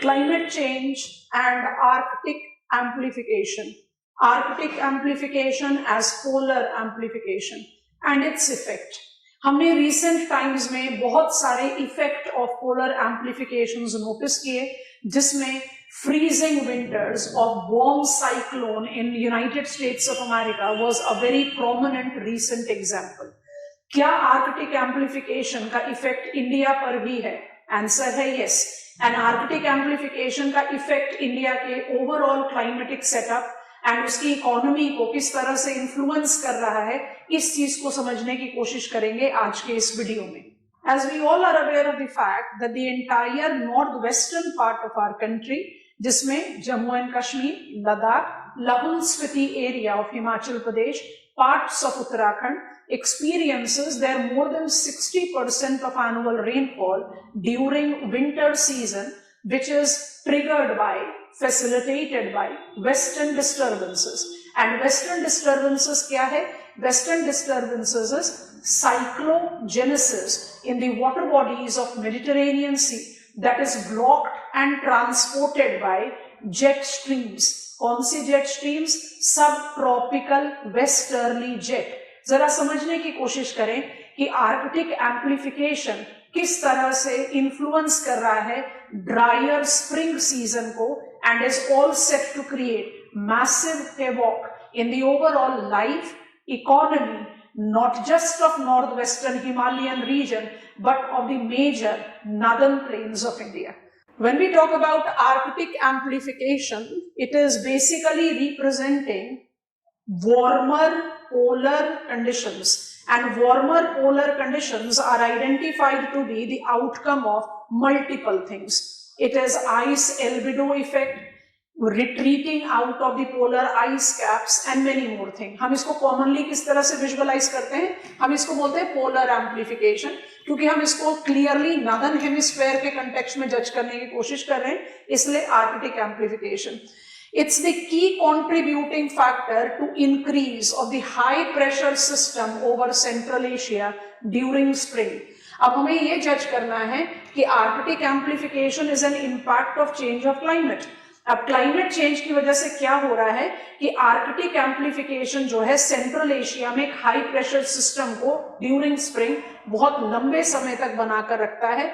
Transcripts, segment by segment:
climate change and Arctic amplification. Arctic amplification as polar amplification and its effect. हमने recent times में बहुत सारे effect of polar amplifications notice किए, जिसमें freezing winters of warm cyclone in United States of America was a very prominent recent example. क्या Arctic amplification का effect India पर भी है? आंसर है यस. एंड आर्कटिक एम्प्लीफिकेशन का इफेक्ट इंडिया के ओवरऑल क्लाइमेटिक सेटअप एंड उसकी economy को किस तरह से इन्फ्लुएंस कर रहा है, इस चीज को समझने की कोशिश करेंगे आज के इस वीडियो में. As we all are aware of the fact that the entire northwestern part of our country, जिसमें Jammu and Kashmir, Ladakh, Lahaul Spiti area of Himachal Pradesh, parts of Uttarakhand, experiences their more than 60% of annual rainfall during winter season, which is triggered by, facilitated by western disturbances. And western disturbances क्या है? Western disturbances is cyclogenesis in the water bodies of Mediterranean Sea that is blocked and transported by jet streams. कौन सी jet streams? Subtropical westerly jet. जरा समझने की कोशिश करें कि Arctic amplification किस तरह से इन्फ्लुएंस कर रहा है ड्रायर स्प्रिंग सीजन को and is all set to create massive havoc in the overall life, economy, not just of northwestern Himalayan region but of the major northern plains of India. When we talk about Arctic amplification, it is basically representing warmer polar conditions, and warmer polar conditions are identified to be the outcome of multiple things. It is ice albedo effect, retreating out of the polar ice caps and many more things. हम इसको commonly किस तरह से visualize करते हैं? हम इसको बोलते हैं polar amplification, क्योंकि हम इसको clearly northern hemisphere के context में judge करने की कोशिश कर रहे हैं, इसलिए Arctic amplification. It's the key contributing factor to increase of the high pressure system over Central Asia during spring. अब हमें ये जज करना है कि Arctic amplification is an impact of change of climate. अब क्लाइमेट चेंज की वजह से क्या हो रहा है कि आर्कटिक एम्प्लीफिकेशन जो है सेंट्रल एशिया में एक हाई प्रेशर सिस्टम को ड्यूरिंग स्प्रिंग बहुत लंबे समय तक बनाकर रखता है,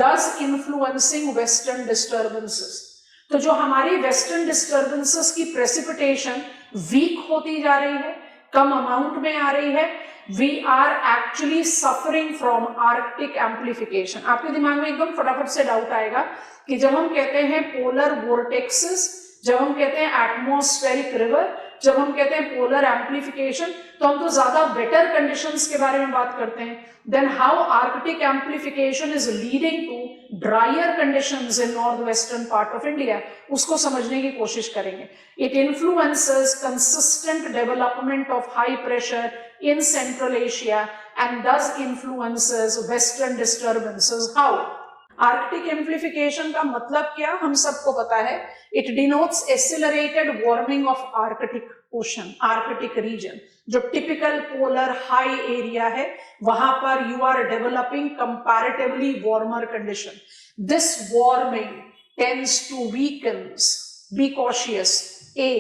thus influencing वेस्टर्न डिस्टर्बेंसेस. तो जो हमारी वेस्टर्न डिस्टर्बेंसेस की प्रेसिपिटेशन वीक होती जा रही है, कम अमाउंट में आ रही है, we are actually suffering from Arctic amplification. आपके दिमाग में एकदम फटाफट से डाउट आएगा कि जब हम कहते हैं पोलर वोर्टेक्सेस, जब हम कहते हैं एटमॉस्फेरिक रिवर, जब हम कहते हैं पोलर एम्प्लीफिकेशन, तो हम तो ज्यादा बेटर कंडीशंस के बारे में बात करते हैं. Then how Arctic amplification is leading to drier conditions in north western part of India, उसको समझने की कोशिश करेंगे. It influences consistent development of high pressure in Central Asia and thus influences western disturbances. How? Arctic amplification का मतलब क्या? हम सबको पता है. It denotes accelerated warming of Arctic ocean, Arctic region. जो typical polar high area है, वहां पर you are developing comparatively warmer condition. This warming tends to weakens. Be cautious. A.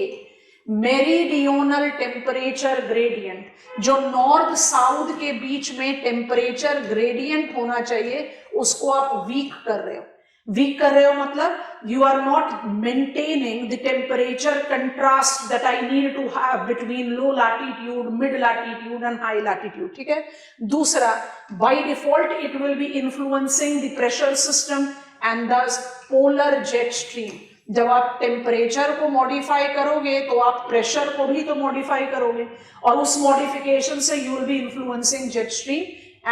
Meridional temperature gradient, जो नॉर्थ साउथ के बीच में temperature gradient होना चाहिए, उसको आप वीक कर रहे हो. वीक कर रहे हो मतलब you are not maintaining the temperature contrast that I need to have between low latitude, mid latitude and high latitude. ठीक है. दूसरा, by default it will be influencing the pressure system and this polar jet stream. जब आप temperature को modify करोगे तो आप pressure को भी तो मॉडिफाई करोगे, और उस मॉडिफिकेशन से you will be influencing jet stream.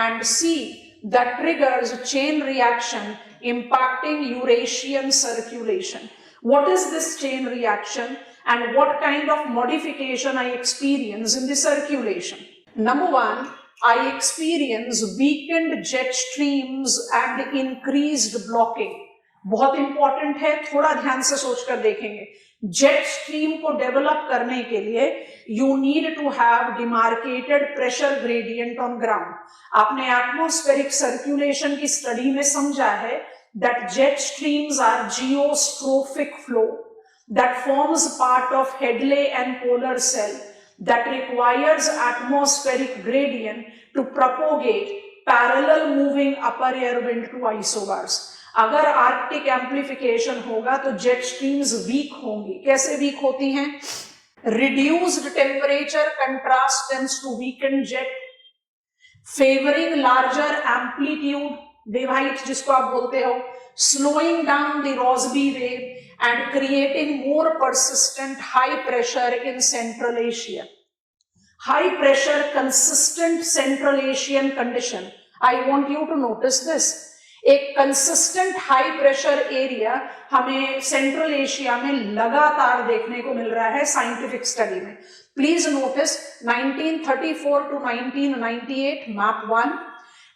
And see that triggers chain reaction impacting Eurasian circulation. What is this chain reaction and what kind of modification I experience in the circulation? Number one, I experience weakened jet streams and increased blocking. बहुत important है, थोड़ा ध्यान से सोचकर देखेंगे. Jet stream को develop करने के लिए you need to have demarcated pressure gradient on ground. आपने एटमॉस्फेरिक सर्कुलेशन की स्टडी में समझा है that jet streams are geostrophic flow that forms part of Hadley and polar cell that requires atmospheric gradient to propagate parallel moving upper air wind to isobars. अगर Arctic amplification होगा तो jet streams week होंगी. कैसे weak होती हैं? Reduced temperature contrast tends to weaken jet, favouring larger amplitude, wave height जिसको आप बोलते हो, slowing down the Rossby wave and creating more persistent high pressure in Central Asia. High pressure consistent Central Asian condition. I want you to notice this. एक consistent high pressure area हमें Central Asia में लगातार देखने को मिल रहा है scientific study में. Please notice 1934 to 1998 map 1,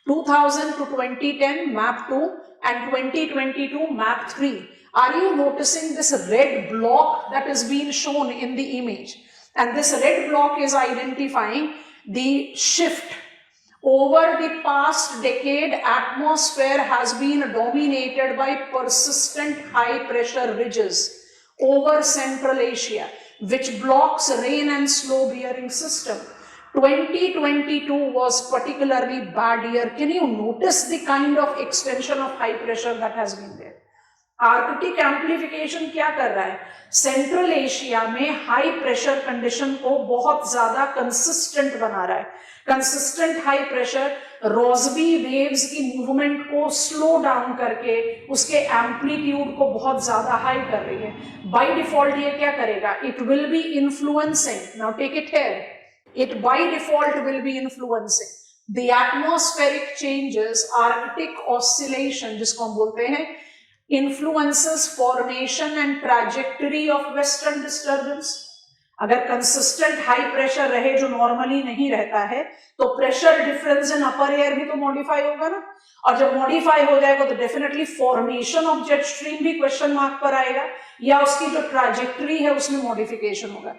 2000 to 2010 map 2 and 2022 map 3. Are you noticing this red block that is being shown in the image? And this red block is identifying the shift. Over the past decade, atmosphere has been dominated by persistent high pressure ridges over Central Asia, which blocks rain and slow bearing system. 2022 was particularly bad year. Can you notice the kind of extension of high pressure that has been there? Arctic amplification क्या कर रहा है? Central Asia में high pressure condition को बहुत ज्यादा consistent बना रहा है. Consistent high pressure Rossby waves की मूवमेंट को स्लो डाउन करके उसके एम्पलीट्यूड को बहुत ज्यादा हाई कर रही है. बाय डिफॉल्ट ये क्या करेगा? It will be influencing, now take it here, it by default will be influencing the atmospheric changes, arctic oscillation जिसको हम बोलते हैं, influences formation and trajectory of western disturbance. अगर consistent high pressure रहे जो normally नहीं रहता है तो pressure difference in upper air भी तो modify होगा ना, और जब modify हो जाएगा तो definitely formation of jet stream भी question mark पर आएगा, या उसकी जो trajectory है उसमें modification होगा.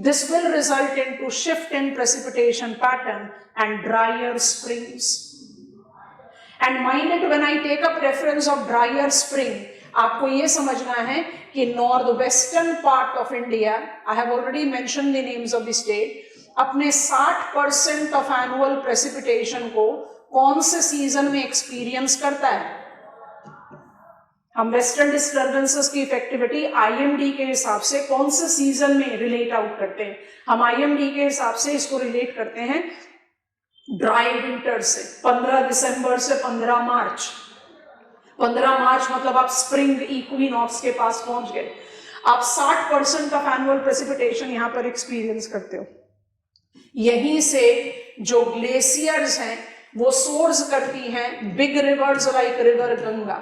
This will result into shift in precipitation pattern and drier springs. And mind it, when I take up reference of drier spring, आपको ये समझना है कि north western part of India, I have already mention the names of the state, अपने 60% of annual precipitation को कौन से season में एक्सपीरियंस करता है? हम वेस्टर्न डिस्टर्बेंसेस की इफेक्टिविटी आईएमडी के हिसाब से कौन से सीजन में रिलेट आउट करते हैं? हम आईएमडी के हिसाब से इसको रिलेट करते हैं ड्राई विंटर से, 15 दिसंबर से 15 मार्च. 15 मार्च मतलब आप स्प्रिंग इक्विनॉक्स के पास पहुंच गए. आप 60% ऑफ एनुअल प्रेसिपिटेशन यहां पर एक्सपीरियंस करते हो. यहीं से जो ग्लेशियर्स हैं वो सोर्स करती हैं big reverse like river Ganga.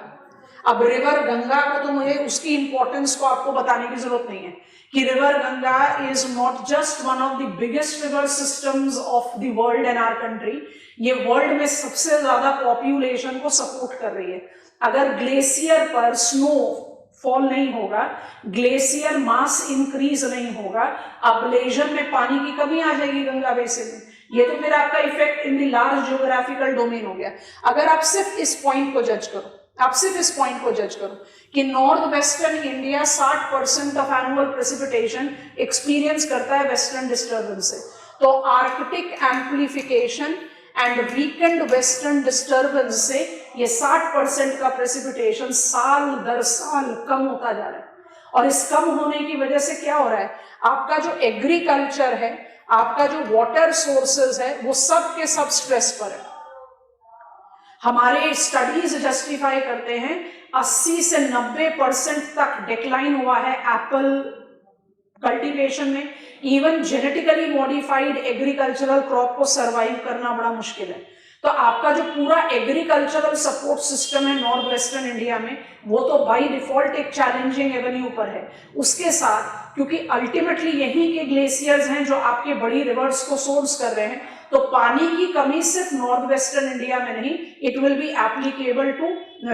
अब रिवर गंगा को तो मुझे उसकी इंपॉर्टेंस को आपको बताने की जरूरत नहीं है कि river Ganga is not just one of the biggest river systems of the world and our country. ये वर्ल्ड में सबसे ज्यादा पॉपुलेशन को सपोर्ट कर रही है. अगर ग्लेशियर पर स्नो फॉल नहीं होगा, ग्लेशियर मास इंक्रीज नहीं होगा, अब्लेजन में पानी की कमी आ जाएगी गंगा बेसिन में. ये तो फिर आपका effect in the large geographical domain हो गया. अगर आप सिर्फ इस पॉइंट को जज करो, आप सिर्फ इस पॉइंट को जज करो कि north western India 60% of annual precipitation experience करता है वेस्टर्न डिस्टर्बेंस से, तो Arctic amplification and weekend western disturbance से ये 60% का प्रेसिपिटेशन साल दर साल कम होता जा रहा है. और इस कम होने की वजह से क्या हो रहा है? आपका जो एग्रीकल्चर है, आपका जो वाटर सोर्सेज है, वो सब के सब स्ट्रेस पर है. हमारे स्टडीज जस्टिफाई करते हैं 80 से 90% तक डिक्लाइन हुआ है एप्पल कल्टीवेशन में. Even genetically modified agricultural crop को सरवाइव करना बड़ा मुश्किल है. तो आपका जो पूरा एग्रीकल्चरल सपोर्ट सिस्टम है नॉर्थ वेस्टर्न इंडिया में, वो तो बाय डिफॉल्ट एक चैलेंजिंग एवेन्यू पर है. उसके साथ क्योंकि अल्टीमेटली यही के ग्लेशियर्स हैं जो आपके बड़ी रिवर्स को सोर्स कर रहे हैं, तो पानी की कमी सिर्फ नॉर्थ वेस्टर्न इंडिया में नहीं, it will be applicable to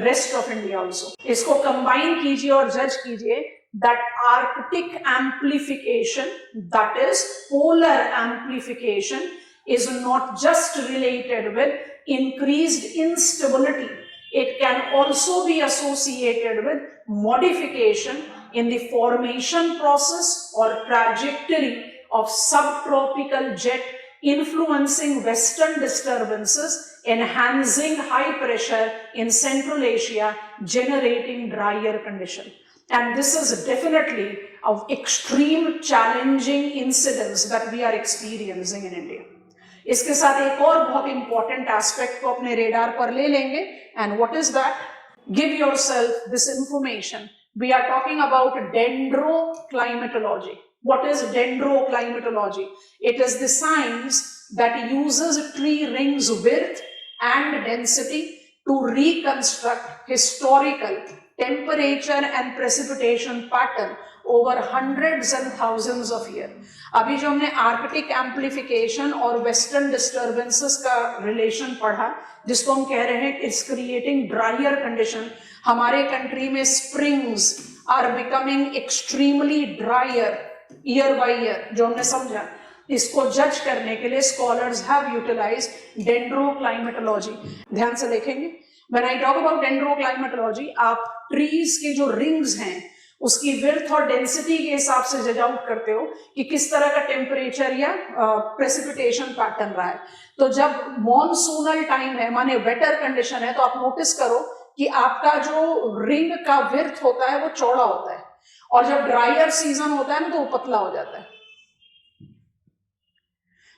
rest of India also. इसको कंबाइन कीजिए और जज कीजिए that Arctic amplification, that is polar amplification, is not just related with increased instability It can also be associated with modification in the formation process or trajectory of subtropical jet influencing western disturbances, enhancing high pressure in Central Asia, generating drier condition. And this is definitely of extreme challenging incidents that we are experiencing in India. इसके साथ एक और बहुत important aspect को अपने radar पर ले लेंगे, and what is that? Give yourself this information. We are talking about dendroclimatology. What is dendroclimatology? It is the science that uses tree rings width and density to reconstruct historical temperature and precipitation pattern over hundreds and thousands of years. अभी जो हमने Arctic amplification और western disturbances का relation पढ़ा, जिसको हम कह रहे हैं इट्स क्रिएटिंग ड्रायर कंडीशन. हमारे कंट्री में springs are becoming extremely drier year by year, जो हमने समझा. इसको जज करने के लिए स्कॉलर्स हैव यूटिलाइज्ड डेंड्रोक्लाइमेटोलॉजी. ध्यान से देखेंगे. व्हेन आई टॉक अबाउट डेंड्रोक्लाइमेटोलॉजी, आप ट्रीज के जो रिंग्स हैं उसकी विड्थ और डेंसिटी के हिसाब से जज आउट करते हो कि किस तरह का टेम्परेचर या प्रेसिपिटेशन पैटर्न रहा है. तो जब मॉनसूनल टाइम है, माने वेटर कंडीशन है, तो आप नोटिस करो कि आपका जो रिंग का विड्थ होता है वो चौड़ा होता है, और जब ड्रायर सीजन होता है ना तो वो पतला हो जाता है.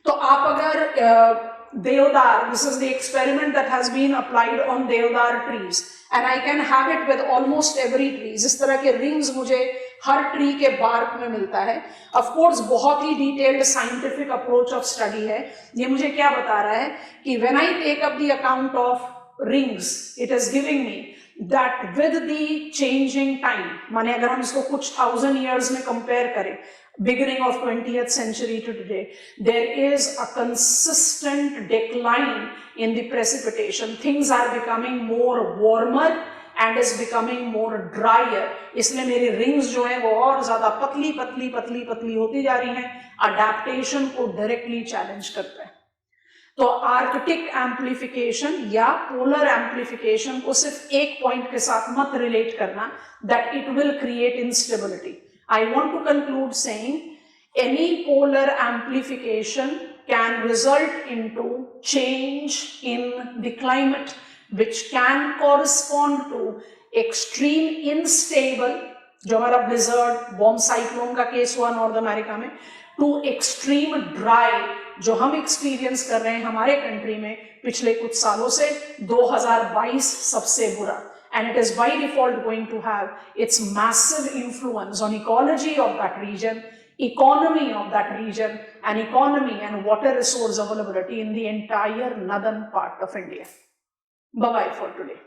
तो आप अगर देवदार, this is the experiment that has been applied on देवदार trees, and I can have it with almost every tree. जिस तरह के rings मुझे हर ट्री के बार्क में मिलता है. Of course बहुत ही detailed scientific approach of study है. ये मुझे क्या बता रहा है कि when I take up the account of rings, it is giving me that with the changing time, माने अगर हम इसको कुछ 1000 years में कंपेयर करें, beginning of 20th century to today, there is a consistent decline in the precipitation. Things are becoming more warmer and is becoming more drier. इसलिए मेरी rings जो हैं वो और ज्यादा पतली पतली पतली पतली होती जा रही हैं. अडेप्टेशन को डायरेक्टली चैलेंज करता है. तो आर्कटिक एम्प्लीफिकेशन या पोलर एम्प्लीफिकेशन को सिर्फ एक पॉइंट के साथ मत रिलेट करना, that it will create instability. I want to conclude saying any polar amplification can result into change in the climate, which can correspond to extreme unstable, जो हमारा blizzard, bomb cyclone का case हुआ north America में, to extreme dry, जो हम experience कर रहे हैं हमारे कंट्री में पिछले कुछ सालों से. 2022 सबसे बुरा. And it is by default going to have its massive influence on ecology of that region, economy of that region, and economy and water resource availability in the entire northern part of India. Bye-bye for today.